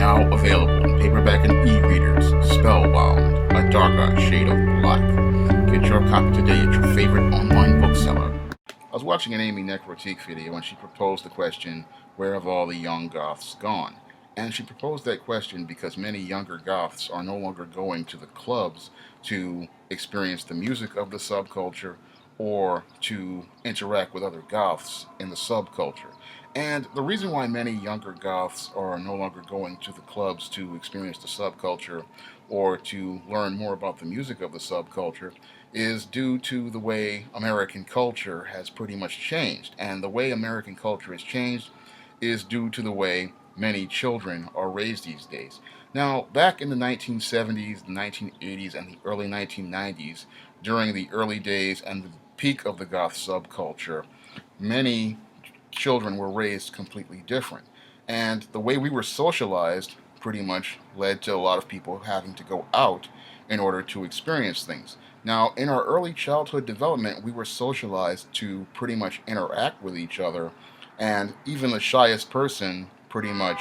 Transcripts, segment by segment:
Now available in paperback and e-readers, Spellbound, A Darker Shade of Black. Get your copy today at your favorite online bookseller. I was watching an Amy Necrotique video and she proposed the question, where have all the young Goths gone? And she proposed that question because many younger Goths are no longer going to the clubs to experience the music of the subculture or to interact with other Goths in the subculture. And the reason why many younger Goths are no longer going to the clubs to experience the subculture or to learn more about the music of the subculture is due to the way American culture has pretty much changed. And the way American culture has changed is due to the way many children are raised these days. Now, back in the 1970s, the 1980s, and the early 1990s, during the early days and the peak of the goth subculture, many children were raised completely different. And the way we were socialized pretty much led to a lot of people having to go out in order to experience things. Now, in our early childhood development, we were socialized to pretty much interact with each other, and even the shyest person pretty much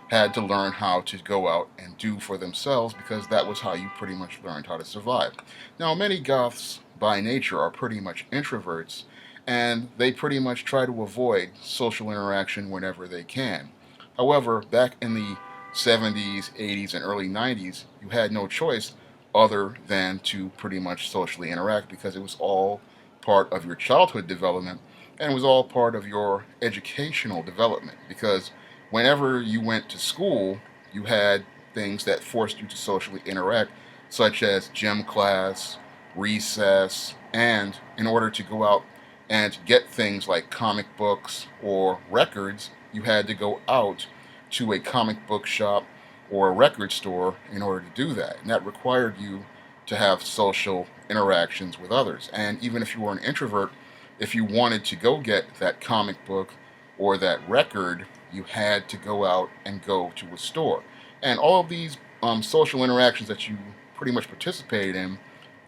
had to learn how to go out and do for themselves because that was how you pretty much learned how to survive. Now, many goths by nature are pretty much introverts, and they pretty much try to avoid social interaction whenever they can. However, back in the 70s, 80s, and early 90s, you had no choice other than to pretty much socially interact because it was all part of your childhood development and it was all part of your educational development because whenever you went to school, you had things that forced you to socially interact, such as gym class, recess, and in order to go out and get things like comic books or records, you had to go out to a comic book shop or a record store in order to do that. And that required you to have social interactions with others. And even if you were an introvert, if you wanted to go get that comic book or that record, you had to go out and go to a store. And all of these social interactions that you pretty much participated in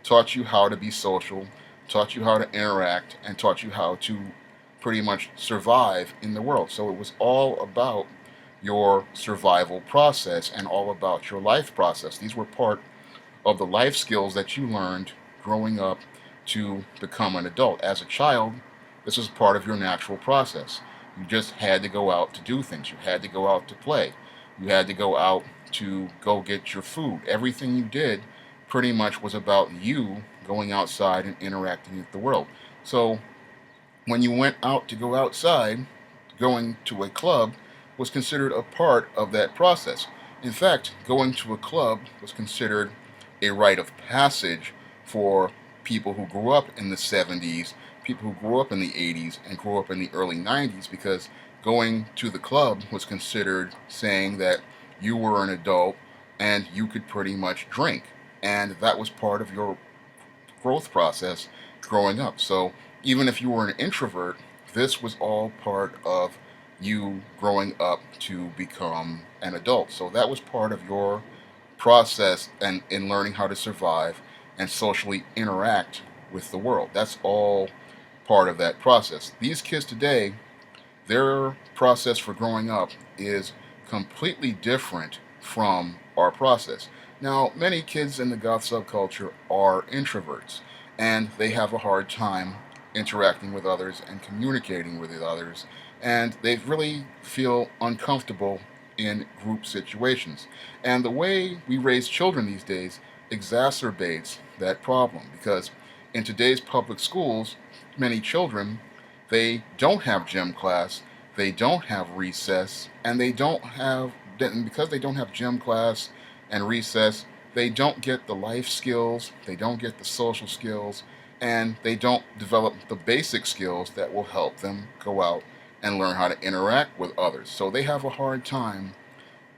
taught you how to be social, taught you how to interact, and taught you how to pretty much survive in the world. So it was all about your survival process and all about your life process. These were part of the life skills that you learned growing up to become an adult. As a child, this was part of your natural process. You just had to go out to do things. You had to go out to play. You had to go out to go get your food. Everything you did pretty much was about you going outside and interacting with the world. So when you went out to go outside, going to a club was considered a part of that process. In fact, going to a club was considered a rite of passage for people who grew up in the 70s, people who grew up in the 80s, and grew up in the early 90s because going to the club was considered saying that you were an adult and you could pretty much drink. And that was part of your growth process growing up. So even if you were an introvert, this was all part of you growing up to become an adult. So that was part of your process and in learning how to survive and socially interact with the world. That's all part of that process. These kids today, their process for growing up is completely different from our process. Now, many kids in the goth subculture are introverts, and they have a hard time interacting with others and communicating with others, and they really feel uncomfortable in group situations. And the way we raise children these days exacerbates that problem because in today's public schools, many children, they don't have gym class, they don't have recess, and because they don't have gym class and recess, they don't get the life skills, they don't get the social skills, and they don't develop the basic skills that will help them go out and learn how to interact with others. So they have a hard time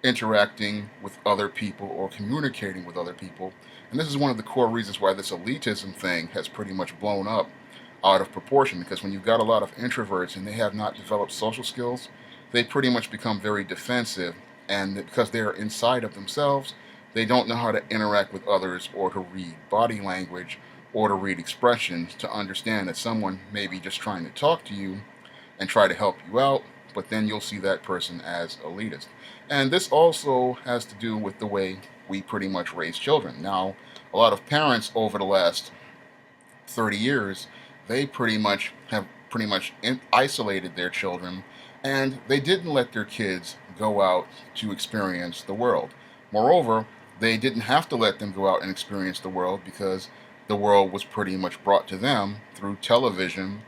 interacting with other people or communicating with other people. And this is one of the core reasons why this elitism thing has pretty much blown up out of proportion, because when you've got a lot of introverts and they have not developed social skills, they pretty much become very defensive, and because they are inside of themselves, they don't know how to interact with others or to read body language or to read expressions to understand that someone may be just trying to talk to you and try to help you out, but then you'll see that person as elitist. And this also has to do with the way we pretty much raise children. Now, a lot of parents over the last 30 years, they pretty much isolated their children, and they didn't let their kids go out to experience the world. Moreover, they didn't have to let them go out and experience the world because the world was pretty much brought to them through television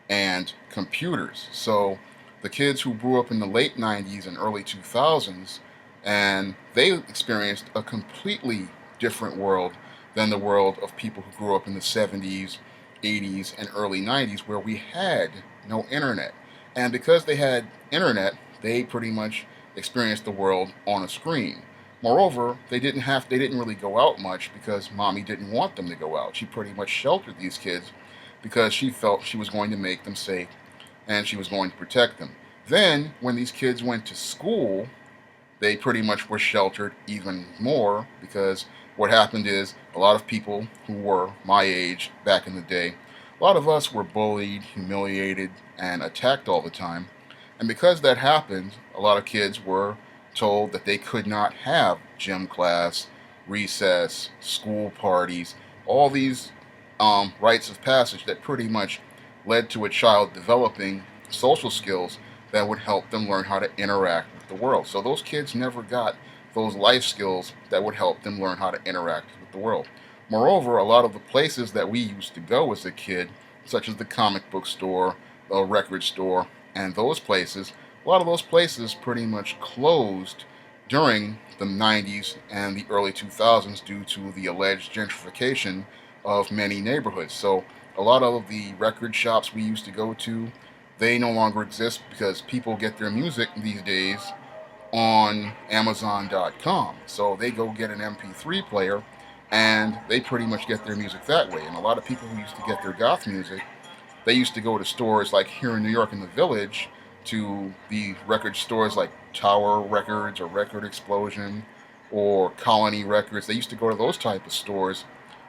and computers. So the kids who grew up in the late 90s and early 2000s, and they experienced a completely different world than the world of people who grew up in the 70s, 80s, and early 90s, where we had no internet. And because they had internet, they pretty much experienced the world on a screen. Moreover, they didn't really go out much because mommy didn't want them to go out. She pretty much sheltered these kids because she felt she was going to make them safe and she was going to protect them. Then, when these kids went to school, they pretty much were sheltered even more because what happened is a lot of people who were my age back in the day, a lot of us were bullied, humiliated, and attacked all the time. And because that happened, a lot of kids were told that they could not have gym class, recess, school parties, all these rites of passage that pretty much led to a child developing social skills that would help them learn how to interact with the world. So those kids never got those life skills that would help them learn how to interact with the world. Moreover, a lot of the places that we used to go as a kid, such as the comic book store, the record store, and those places, a lot of those places pretty much closed during the 90s and the early 2000s due to the alleged gentrification of many neighborhoods. So a lot of the record shops we used to go to, they no longer exist because people get their music these days on Amazon.com. So they go get an MP3 player and they pretty much get their music that way. And a lot of people who used to get their goth music, they used to go to stores like here in New York in the Village, to the record stores like Tower Records or Record Explosion or Colony Records. They used to go to those type of stores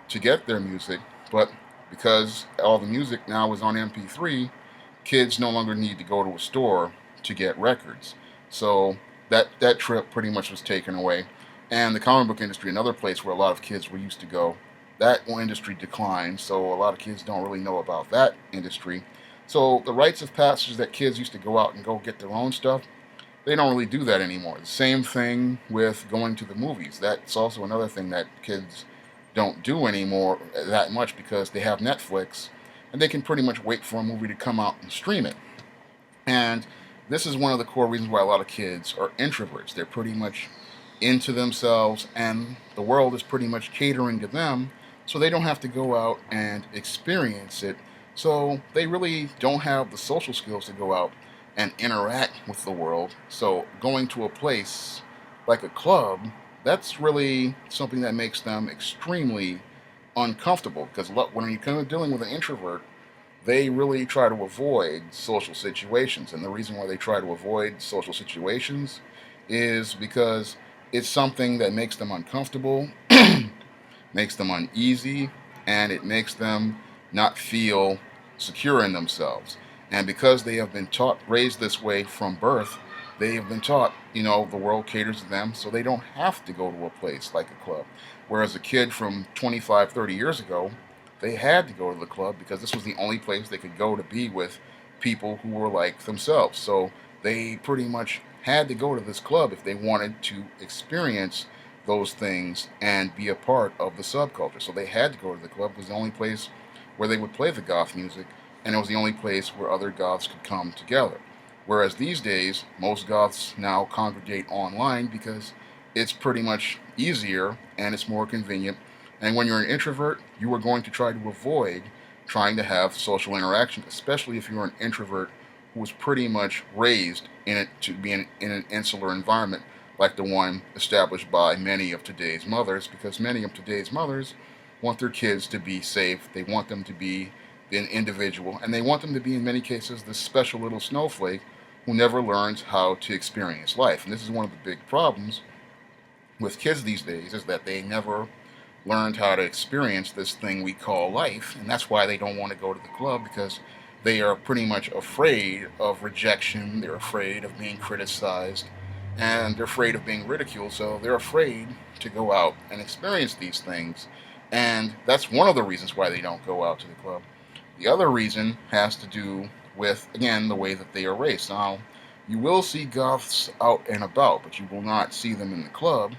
to get their music, but because all the music now is on MP3, kids no longer need to go to a store to get records. So that trip pretty much was taken away. And the comic book industry, another place where a lot of kids were used to go, that industry declined. So a lot of kids don't really know about that industry. So the rites of passage that kids used to go out and go get their own stuff, they don't really do that anymore. The same thing with going to the movies. That's also another thing that kids don't do anymore that much because they have Netflix and they can pretty much wait for a movie to come out and stream it. And this is one of the core reasons why a lot of kids are introverts. They're pretty much into themselves and the world is pretty much catering to them, so they don't have to go out and experience it. So they really don't have the social skills to go out and interact with the world. So going to a place like a club, that's really something that makes them extremely uncomfortable because when you're kind of dealing with an introvert, they really try to avoid social situations. And the reason why they try to avoid social situations is because it's something that makes them uncomfortable, makes them uneasy, and it makes them not feel secure in themselves. And because they have been taught, raised this way from birth, they have been taught, the world caters to them, so they don't have to go to a place like a club. Whereas a kid from 25, 30 years ago, they had to go to the club because this was the only place they could go to be with people who were like themselves. So they pretty much had to go to this club if they wanted to experience those things and be a part of the subculture. So they had to go to the club. It was the only place where they would play the goth music, and it was the only place where other goths could come together. Whereas these days, most goths now congregate online because it's pretty much easier and it's more convenient. And when you're an introvert, you are going to try to avoid trying to have social interaction, especially if you're an introvert who was pretty much raised in it to be in an insular environment like the one established by many of today's mothers, because many of today's mothers want their kids to be safe. They want them to be an individual, and they want them to be, in many cases, this special little snowflake who never learns how to experience life. And this is one of the big problems with kids these days, is that they never learned how to experience this thing we call life, and that's why they don't want to go to the club, because they are pretty much afraid of rejection. They're afraid of being criticized, and they're afraid of being ridiculed, so they're afraid to go out and experience these things. And that's one of the reasons why they don't go out to the club. The other reason has to do with, again, the way that they are raised. Now, you will see Goths out and about, but you will not see them in the club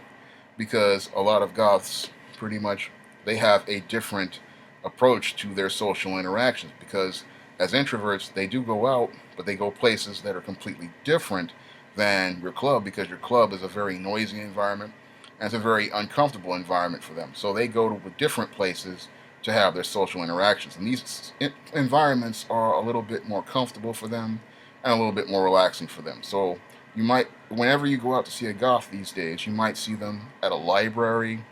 because a lot of Goths pretty much they have a different approach to their social interactions because as introverts they do go out but they go places that are completely different than your club because your club is a very noisy environment and it's a very uncomfortable environment for them. So they go to different places to have their social interactions. And these environments are a little bit more comfortable for them and a little bit more relaxing for them. So you might, whenever you go out to see a goth these days, you might see them at a library,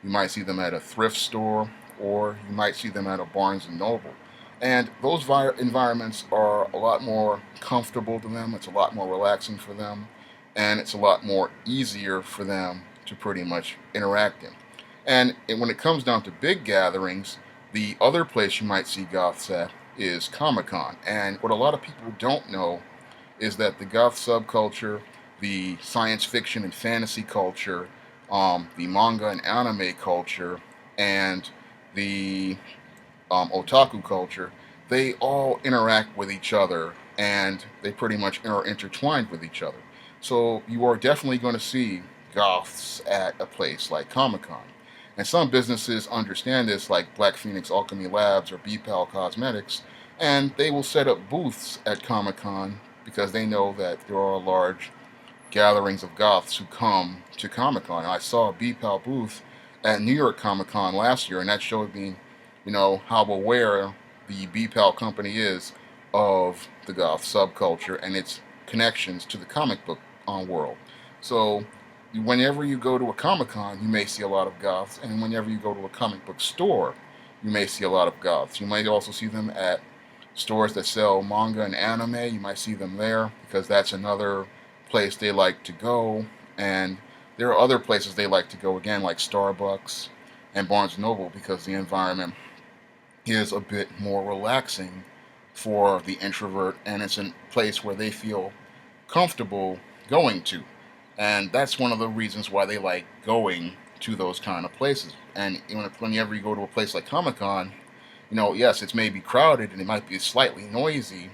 you might see them at a thrift store, or you might see them at a Barnes and Noble. And those environments are a lot more comfortable to them. It's a lot more relaxing for them, and it's a lot more easier for them to pretty much interact in. And when it comes down to big gatherings, the other place you might see goths at is Comic Con. And what a lot of people don't know is that the goth subculture, the science fiction and fantasy culture, the manga and anime culture, and the otaku culture, they all interact with each other and they pretty much are intertwined with each other. So you are definitely going to see goths at a place like Comic Con. And some businesses understand this, like Black Phoenix Alchemy Labs or BPAL Cosmetics, and they will set up booths at Comic Con because they know that there are large gatherings of goths who come to Comic Con. I saw a BPAL booth at New York Comic Con last year, and that showed me, how aware the BPAL company is of the goth subculture and its connections to the comic book world. So whenever you go to a Comic Con, you may see a lot of goths, and whenever you go to a comic book store, you may see a lot of goths. You might also see them at stores that sell manga and anime. You might see them there because that's another place they like to go. And there are other places they like to go again, like Starbucks and Barnes and Noble, because the environment is a bit more relaxing for the introvert, and it's a place where they feel comfortable going to. And that's one of the reasons why they like going to those kind of places. And whenever you go to a place like Comic Con, yes, it's maybe crowded and it might be slightly noisy,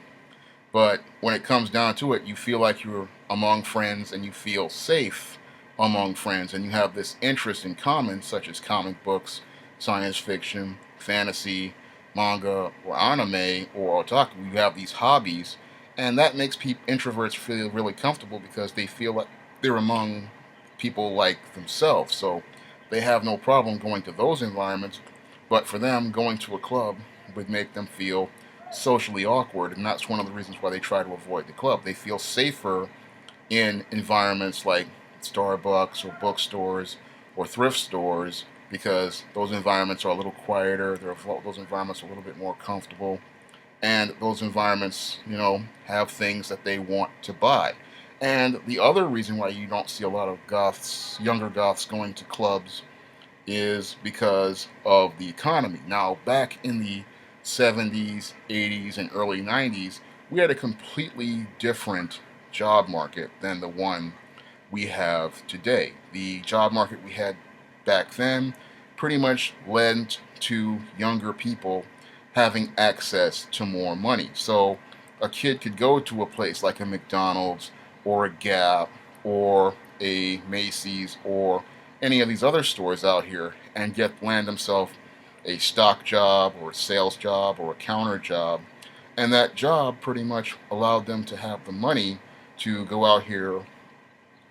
but when it comes down to it, you feel like you're among friends and you feel safe among friends, and you have this interest in common, such as comic books, science fiction, fantasy, manga, or anime, or otaku. You have these hobbies, and that makes introverts feel really comfortable because they feel like they're among people like themselves. So they have no problem going to those environments, but for them, going to a club would make them feel socially awkward, and that's one of the reasons why they try to avoid the club. They feel safer in environments like Starbucks or bookstores or thrift stores because those environments are a little quieter. Those environments are a little bit more comfortable, and those environments, have things that they want to buy. And the other reason why you don't see a lot of goths, younger goths, going to clubs is because of the economy. Now, back in the 70s, 80s, and early 90s, we had a completely different job market than the one we have today. The job market we had back then pretty much led to younger people having access to more money. So a kid could go to a place like a McDonald's or a Gap or a Macy's or any of these other stores out here and land themselves a stock job or a sales job or a counter job. And that job pretty much allowed them to have the money to go out here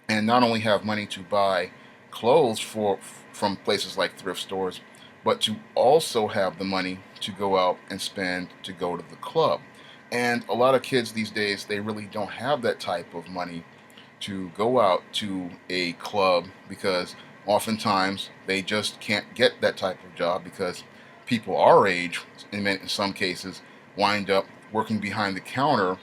and not only have money to buy clothes from places like thrift stores, but to also have the money to go out and spend to go to the club. And a lot of kids these days, they really don't have that type of money to go out to a club because oftentimes they just can't get that type of job because people our age, in some cases, wind up working behind the counter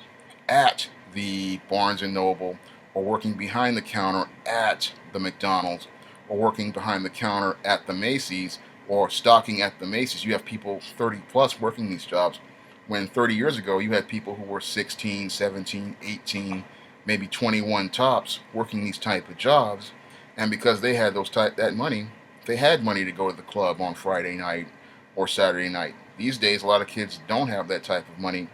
at the Barnes and Noble, or working behind the counter at the McDonald's, or working behind the counter at the Macy's, or stocking at the Macy's. You have people 30 plus working these jobs when 30 years ago you had people who were 16, 17, 18, maybe 21 tops working these type of jobs, and because they had that money, they had money to go to the club on Friday night or Saturday night. These days, a lot of kids don't have that type of money,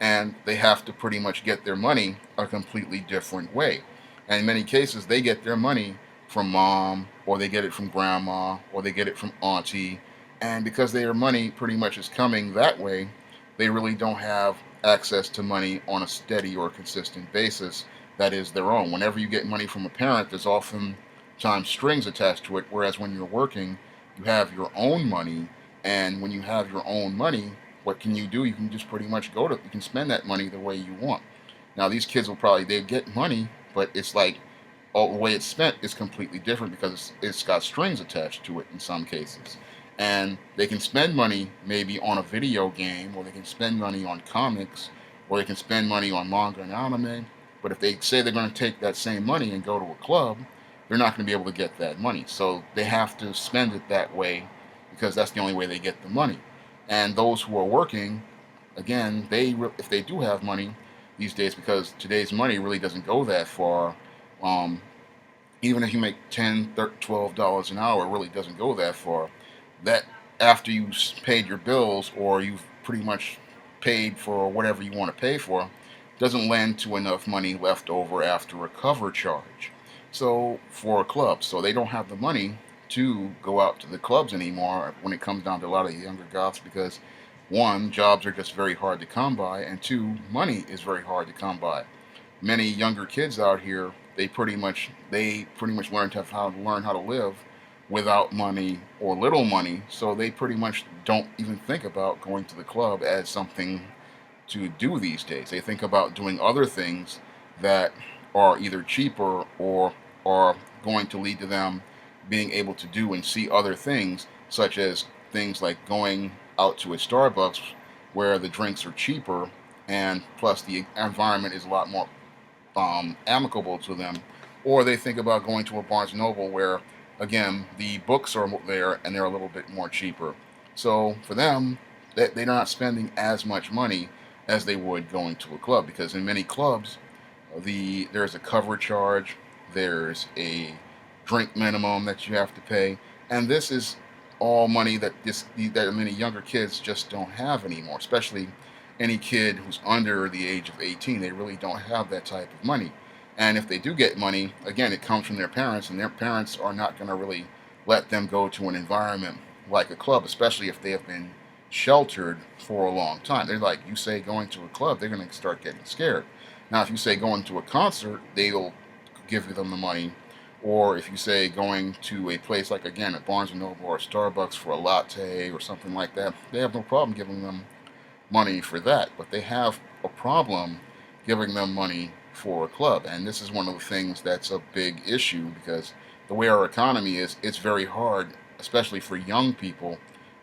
and they have to pretty much get their money a completely different way. And in many cases, they get their money from mom, or they get it from grandma, or they get it from auntie. And because their money pretty much is coming that way, they really don't have access to money on a steady or consistent basis that is their own. Whenever you get money from a parent, there's often times strings attached to it, whereas when you're working, you have your own money. And when you have your own money, what can you do? You can just pretty much you can spend that money the way you want. Now, these kids they get money, but it's like, the way it's spent is completely different because it's got strings attached to it in some cases. And they can spend money maybe on a video game, or they can spend money on comics, or they can spend money on manga and anime. But if they say they're going to take that same money and go to a club, they're not going to be able to get that money. So they have to spend it that way because that's the only way they get the money. And those who are working, again, if they do have money these days, because today's money really doesn't go that far. Um, Even if you make $10, $12 an hour, it really doesn't go that far. That after you've paid your bills, or you've pretty much paid for whatever you want to pay for, doesn't lend to enough money left over after a cover charge. So for a club, so they don't have the money to go out to the clubs anymore when it comes down to a lot of the younger Goths, because one, jobs are just very hard to come by, and two, money is very hard to come by. Many younger kids out here, they pretty much learn how to live without money or little money, so they pretty much don't even think about going to the club as something to do these days. They think about doing other things that are either cheaper or are going to lead to them being able to do and see other things, such as things like going out to a Starbucks where the drinks are cheaper, and plus the environment is a lot more amicable to them. Or they think about going to a Barnes& Noble where, again, the books are there and they're a little bit more cheaper. So for them, they're not spending as much money as they would going to a club, because in many clubs, there's a cover charge, there's a drink minimum that you have to pay, and this is all money that many younger kids just don't have anymore. Especially any kid who's under the age of 18, they really don't have that type of money. And if they do get money, again, it comes from their parents, and their parents are not going to really let them go to an environment like a club, especially if they have been sheltered for a long time. They're like, you say going to a club, they're going to start getting scared. Now, if you say going to a concert, they'll give them the money. Or if you say going to a place like, again, a Barnes & Noble or a Starbucks for a latte or something like that, they have no problem giving them money for that. But they have a problem giving them money for a club. And this is one of the things that's a big issue, because the way our economy is, it's very hard, especially for young people,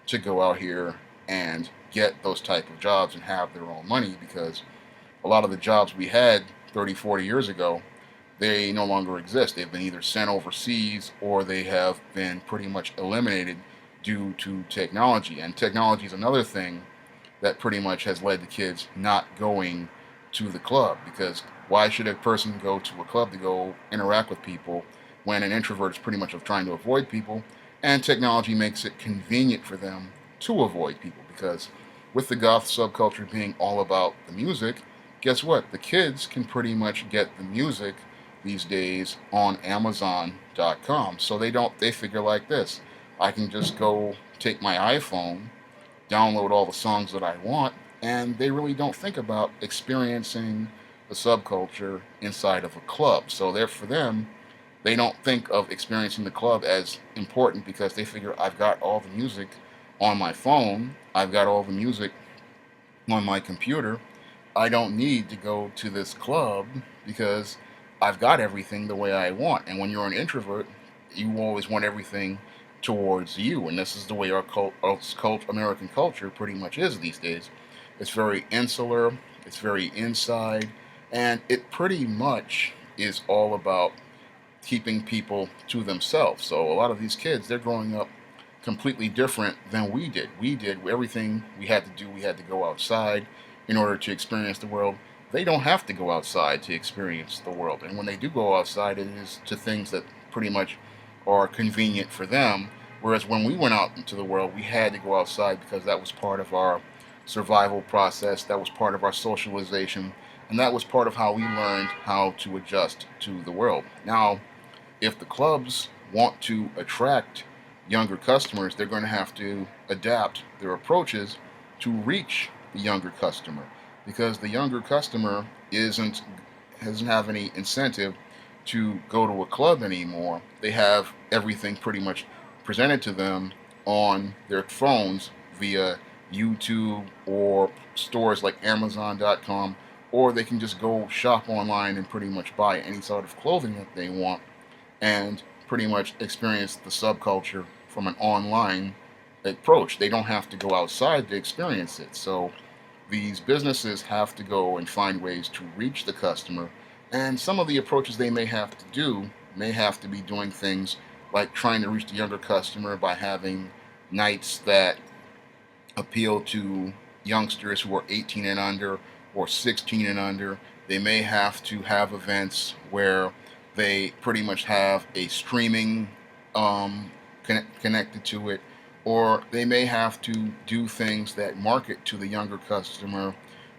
to go out here and get those type of jobs and have their own money, because a lot of the jobs we had 30, 40 years ago, they no longer exist. They've been either sent overseas, or they have been pretty much eliminated due to technology. And technology is another thing that pretty much has led to kids not going to the club, because why should a person go to a club to go interact with people when an introvert is pretty much of trying to avoid people, and technology makes it convenient for them to avoid people? Because with the goth subculture being all about the music, guess what? The kids can pretty much get the music these days on Amazon.com. So they figure like this: I can just go take my iPhone, download all the songs that I want, and they really don't think about experiencing the subculture inside of a club. So for them, they don't think of experiencing the club as important, because they figure, I've got all the music on my phone, I've got all the music on my computer, I don't need to go to this club because I've got everything the way I want. And when you're an introvert, you always want everything towards you. And this is the way our American culture pretty much is these days. It's very insular, it's very inside, and it pretty much is all about keeping people to themselves. So a lot of these kids, they're growing up completely different than we did. Everything we had to do, we had to go outside in order to experience the world. they don't have to go outside to experience the world. And when they do go outside, it is to things that pretty much are convenient for them. Whereas when we went out into the world, we had to go outside because that was part of our survival process, that was part of our socialization, and that was part of how we learned how to adjust to the world. Now, if the clubs want to attract younger customers, they're going to have to adapt their approaches to reach the younger customer, because the younger customer isn't doesn't have any incentive to go to a club anymore. They have everything pretty much presented to them on their phones via YouTube or stores like Amazon.com, or they can just go shop online and pretty much buy any sort of clothing that they want and pretty much experience the subculture from an online approach. They don't have to go outside to experience it. So these businesses have to go and find ways to reach the customer. And some of the approaches they may have to do may have to be doing things like trying to reach the younger customer by having nights that appeal to youngsters who are 18 and under or 16 and under. They may have to have events where they pretty much have a streaming connected to it, or they may have to do things that market to the younger customer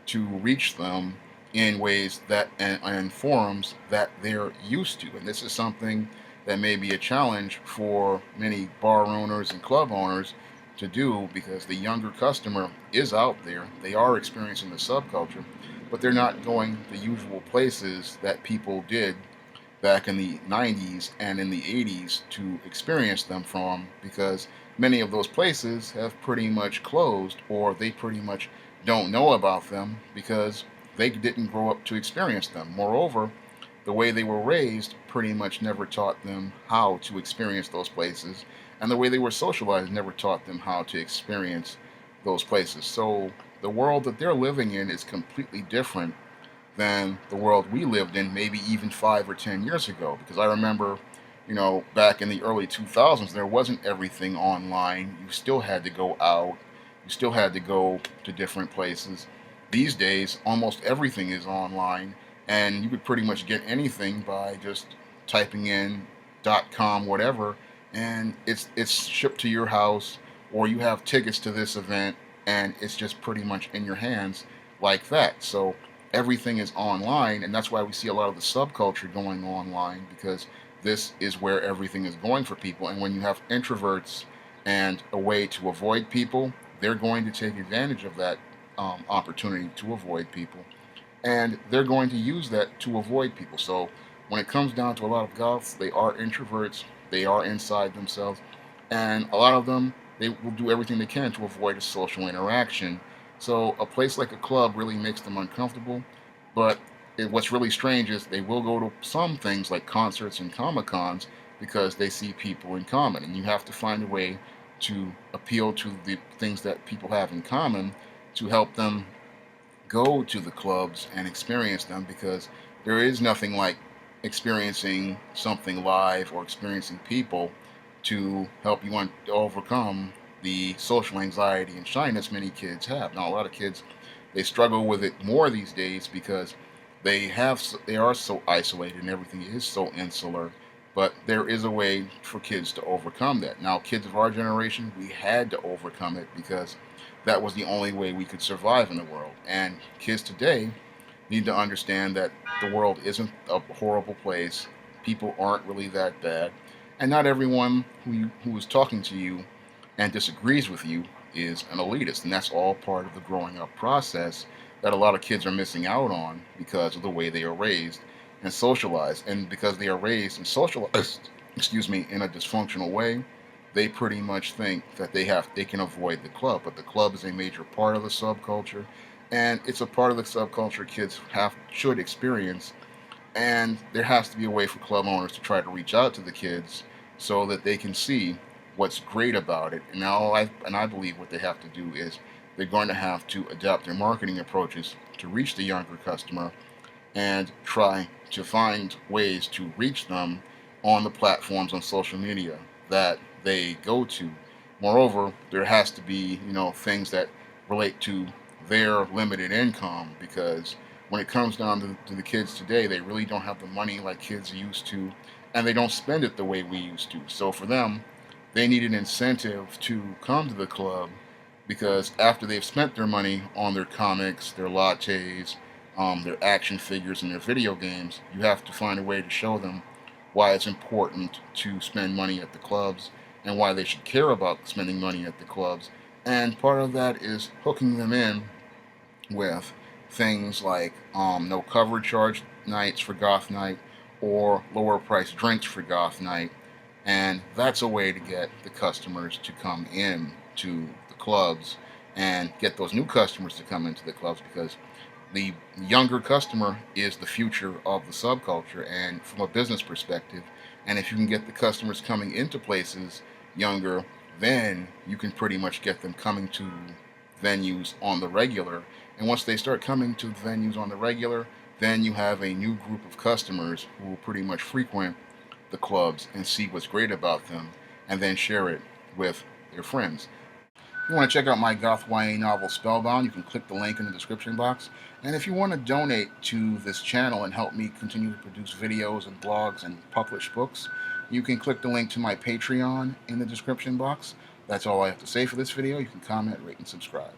to reach them in ways that and forums that they're used to. And this is something that may be a challenge for many bar owners and club owners to do, because the younger customer is out there. They are experiencing the subculture, but they're not going the usual places that people did back in the 90s and in the 80s to experience them from, because many of those places have pretty much closed, or they pretty much don't know about them because they didn't grow up to experience them. Moreover, the way they were raised pretty much never taught them how to experience those places, and the way they were socialized never taught them how to experience those places. So the world that they're living in is completely different than the world we lived in maybe even 5 or 10 years ago. Because I remember, back in the early 2000s, there wasn't everything online. You still had to go out. You still had to go to different places. These days, almost everything is online, and you could pretty much get anything by just typing in .com whatever, and it's shipped to your house, or you have tickets to this event, and it's just pretty much in your hands like that. So everything is online, and that's why we see a lot of the subculture going online, because this is where everything is going for people. And when you have introverts and a way to avoid people, they're going to take advantage of that opportunity to avoid people, and they're going to use that to avoid people. So when it comes down to a lot of Goths, they are introverts, they are inside themselves, and a lot of them, they will do everything they can to avoid a social interaction. So a place like a club really makes them uncomfortable. But what's really strange is they will go to some things like concerts and Comic Cons because they see people in common. And you have to find a way to appeal to the things that people have in common to help them go to the clubs and experience them, because there is nothing like experiencing something live or experiencing people to help you overcome the social anxiety and shyness many kids have. Now, a lot of kids, they struggle with it more these days because they are so isolated and everything is so insular. But there is a way for kids to overcome that. Now, kids of our generation, we had to overcome it because that was the only way we could survive in the world. And kids today need to understand that the world isn't a horrible place. People aren't really that bad. And not everyone who is talking to you and disagrees with you is an elitist. And that's all part of the growing up process that a lot of kids are missing out on because of the way they are raised and socialized. And because they are raised and socialized, in a dysfunctional way, they pretty much think that they can avoid the club. But the club is a major part of the subculture, and it's a part of the subculture kids should experience. And there has to be a way for club owners to try to reach out to the kids so that they can see what's great about it. And I believe what they have to do is they're going to have to adapt their marketing approaches to reach the younger customer and try to find ways to reach them on the platforms on social media that they go to. Moreover, there has to be, things that relate to their limited income, because when it comes down to the kids today, they really don't have the money like kids used to, and they don't spend it the way we used to. So for them, they need an incentive to come to the club, because after they've spent their money on their comics, their lattes, their action figures, and their video games, you have to find a way to show them why it's important to spend money at the clubs and why they should care about spending money at the clubs. And part of that is hooking them in with things like no cover charge nights for Goth Night or lower price drinks for Goth Night. And that's a way to get the customers to come in to the clubs and get those new customers to come into the clubs, because the younger customer is the future of the subculture and from a business perspective. And if you can get the customers coming into places younger, then you can pretty much get them coming to venues on the regular. And once they start coming to venues on the regular, then you have a new group of customers who will pretty much frequent the clubs and see what's great about them and then share it with their friends. If you want to check out my Goth YA novel Spellbound, you can click the link in the description box. And if you want to donate to this channel and help me continue to produce videos and blogs and publish books, you can click the link to my Patreon in the description box. That's all I have to say for this video. You can comment, rate, and subscribe.